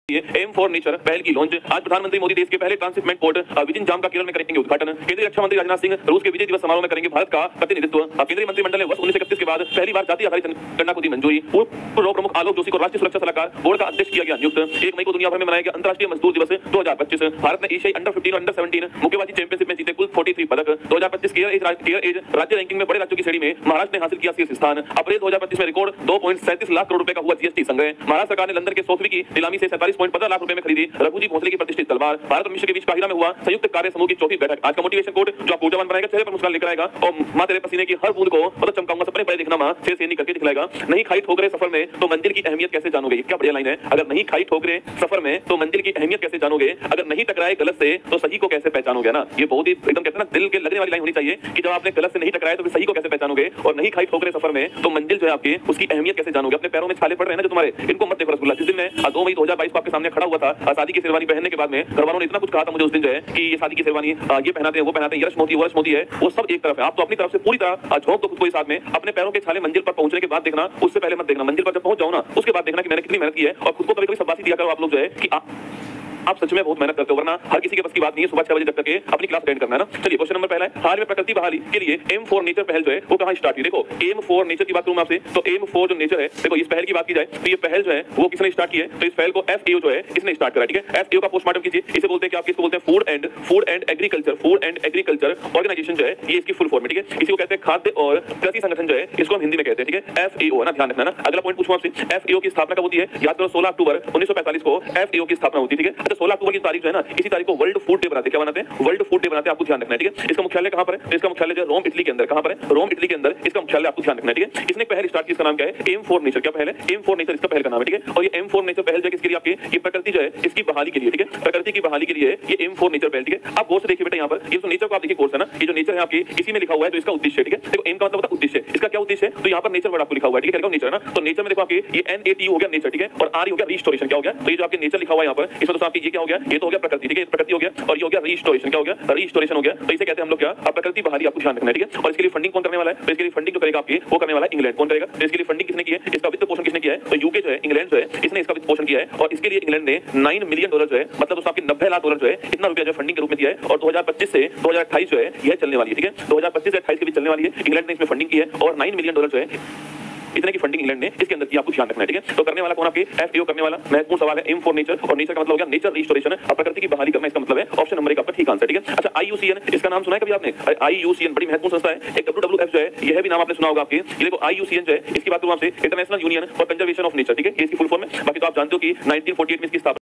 M for nature पहल की launch. आज प्रधानमंत्री मोदी देश के पहले ट्रांसशिपमेंट पोर्ट विजिन जाम का केरल में करेंगे उद्घाटन। केंद्रीय रक्षा मंत्री राजनाथ सिंह रूस के विजय दिवस समारोह में करेंगे भारत का प्रतिनिधित्व। केंद्रीय मंत्रिमंडल ने वर्ष 1931 के बाद पहली बार जाति आधारित जनगणना को दी मंजूरी। पूर्व प्रमुख आलोक जोशी को राष्ट्रीय सुरक्षा सलाहकार बोर्ड का अध्यक्ष किया गया नियुक्त। 1 मई को दुनिया भर में मनाया गया अंतर्राष्ट्रीय मजदूर दिवस 2025। भारत ने एशियाई अंडर 15 और अंडर 17 मुक्केबाजी चैंपियनशिप में जीते कुल 43 पदक। 2025 केयर एज राज्य रैंकिंग में बड़े राज्यों की श्रेणी में महाराष्ट्र ने हासिल किया शीर्ष स्थान। अप्रैल 2025 में रिकॉर्ड 2.37 लाख करोड़ रुपए का हुआ जीएसटी संग्रह। महाराष्ट्र सरकार ने लंदन के सोथवी की नीलामी से 47.15 लाख रुपए में खरीदी रघुजी भोसले की प्रतिष्ठित तलवार। भारत और मिस्र के बीच काहिरा में हुआ संयुक्त कार्य समूह की चौथी बैठक। आज का मोटिवेशन कोट जो आपको ऊर्जावान बनाएगा, चेहरे पर मुस्कान लेकर आएगा और मां तेरे पसीने की हर बूंद को मतलब चमकाऊंगा, सपने बड़े देखना मां, शेर नहीं करके दिखलाएगा। नहीं खाई ठोकरे सफर में तो मंजिल की अहमियत कैसे जानोगे। क्या बढ़िया लाइन है। अगर नहीं खाई ठोकरे सफर में तो मंजिल की अहमियत कैसे जानोगे। अगर नहीं टकराए गलत से तो सही को कैसे पहचानोगे ना। ये बहुत ही एकदम कहते हैं ना दिल के लगने वाली लाइन होनी चाहिए कि जब आपने गलत से नहीं टकराए तो फिर सही को कैसे पहचानोगे। और नहीं खाई ठोकरे सफर में तो मंजिल जो है आपकी उसकी अहमियत कैसे जानोगे। अपने पैरों में छाले पड़ रहे हैं ना जो तुम्हारे, इनको मत देखो रसगुल्ला। जिस दिन मैं 2 मई 2022 को आपके सामने खड़ा हुआ था शादी की शेरवानी पहनने के बाद में घरवालों ने इतना कुछ कहा था मुझे उस दिन जो है कि ये शादी की शेरवानी ये पहनाते हैं वो पहनाते हैं, ये रस्म होती है वो सब एक तरफ है। आप तो अपनी तरफ से पूरी तरह झोंक दो खुद को इस साथ में। अपने पैरों के छाले मंजिल पर पहुंचने के बाद देखना, उससे पहले मत देखना। मंजिल पर जब पहुंच जाओ ना उसके बाद देखना कि मैंने कितनी मेहनत की है। और खुद को कभी-कभी शाबाशी दिया करो आप लोग जो है कि आप सच में बहुत मेहनत करते हो, वरना हर किसी के बस की बात नहीं है सुबह 6 बजे तक करके अपनी क्लास अटेंड करना है ना। चलिए क्वेश्चन नंबर पहला है, हाल में प्रकृति बहाली के लिए एम फॉर नेचर पहल जो है वो कहां स्टार्ट हुई। देखो एम फॉर नेचर की बात करूं मैं आपसे तो एम फॉर जो नेचर है, देखो इस पहल की बात की जाए तो ये पहल जो है वो किसने स्टार्ट की है। तो इस पहल को एफएओ जो है इसने स्टार्ट करा। ठीक है, एफएओ का पोस्टमार्टम कीजिए। इसे बोलते हैं क्या, किसको बोलते हैं, फूड एंड एग्रीकल्चर ऑर्गेनाइजेशन जो है ये इसकी फुल फॉर्म है। ठीक है, इसी को कहते हैं खाद्य और कृषि संगठन जो है इसको हम हिंदी में कहते हैं। ठीक है, एफएओ ना, ध्यान रखना ना। अगला पॉइंट पूछूं आपसे, एफएओ की स्थापना कब होती है। याद करो 16 अक्टूबर 1945 को एफएओ की स्थापना होती है। ठीक है, अच्छा 16 अक्टूबर की तारीख जो है ना, इसी तारीख को वर्ल्ड फूड डे बनाते हैं। क्या बनाते हैं, वर्ल्ड फूड डे बनाते हैं। आपको ध्यान रखना है। ठीक है, इसका मुख्यालय कहां पर है, इसका मुख्यालय जो है रोम इटली के अंदर। कहां पर है, रोम इटली के अंदर इसका मुख्यालय। आपको ध्यान रखना है। ठीक है, इसने पहल स्टार्ट की, इसका नाम क्या है, एम फॉर नेचर। क्या पहल है, एम फॉर नेचर इसका पहल का नाम है। ठीक है, और ये एम फॉर नेचर पहल जो किसके लिए, आपके ये प्रकृति जो है इसकी बहाली के लिए। ठीक है, प्रकृति की बहाली के लिए ये एम फॉर नेचर पहल। ठीक है, आप गौर से देखिए बेटा यहाँ पर ये जो नेचर को आप देखिए कोर्स है ना, ये जो नेचर है आपकी इसी में लिखा हुआ है तो इसका उद्देश्य। ठीक है, देखो एम का मतलब होता है उद्देश्य, इसका क्या उद्देश्य है तो यहाँ पर नेचर वर्ड आपको लिखा हुआ है। ठीक है, नेचर है ना, तो नेचर में देखो आपके ये NAT हो गया नेचर। ठीक है, और R हो गया रिस्टोरेशन। क्या हो गया, तो ये जो आपके नेचर लिखा हुआ है यहाँ पर इसमें दोस्तों आपकी ये क्या हो गया, ये तो हो गया प्रकृति। ठीक है, प्रकृति हो गया और ये हो गया रिस्टोरेशन। क्या हो गया, रिस्टोरेशन हो गया। तो इसे कहते हैं हम लोग क्या, प्रकृति बहाली। आपको ध्यान रखना है। ठीक है, और इसके लिए फंडिंग कौन करने वाला है, तो इसके लिए फंडिंग जो करेगा आपकी वो करने वाला है इंग्लैंड। कौन करेगा, तो इसके लिए फंडिंग किसने की है, इसका वित्त पोषण किसने किया है, तो यूके जो है, इंग्लैंड जो है इसने इसका वित्त पोषण किया है। और इसके लिए इंग्लैंड ने $9 मिलियन जो है मतलब दोस्तों आपके $90 लाख जो है इतना रुपया जो फंडिंग के रूप में दिया है। और 2025 से 2028 जो है यह चलने वाली है। ठीक है, 2025 से 28 के बीच चलने वाली है। इंग्लैंड ने इसमें फंडिंग की है और $9 मिलियन जो है इतने की फंडिंग इंग्लैंड ने इसके अंदर की। आपको ध्यान रखना है। ठीक है, तो करने वाला कौन, आपके एफएओ करने वाला। महत्वपूर्ण सवाल है, एम फॉर नेचर, और नेचर का मतलब हो गया नेचर रिस्टोरेशन, प्रकृति की बहाली करना, इसका मतलब है ऑप्शन नंबर 1 आपका ठीक आंसर। ठीक है, अच्छा IUCN इसका नाम सुना है कभी आपने, IUCN बड़ी महत्वपूर्ण संस्था है। एक WWF जो है यह भी नाम आपने सुना होगा आपके। ये देखो IUCN जो है इसकी बात करूं आपसे, international union for conservation of nature. ठीक है, ये इसकी फुल फॉर्म है। बाकी तो आप जानते हो कि 1948 में इसकी स्थापना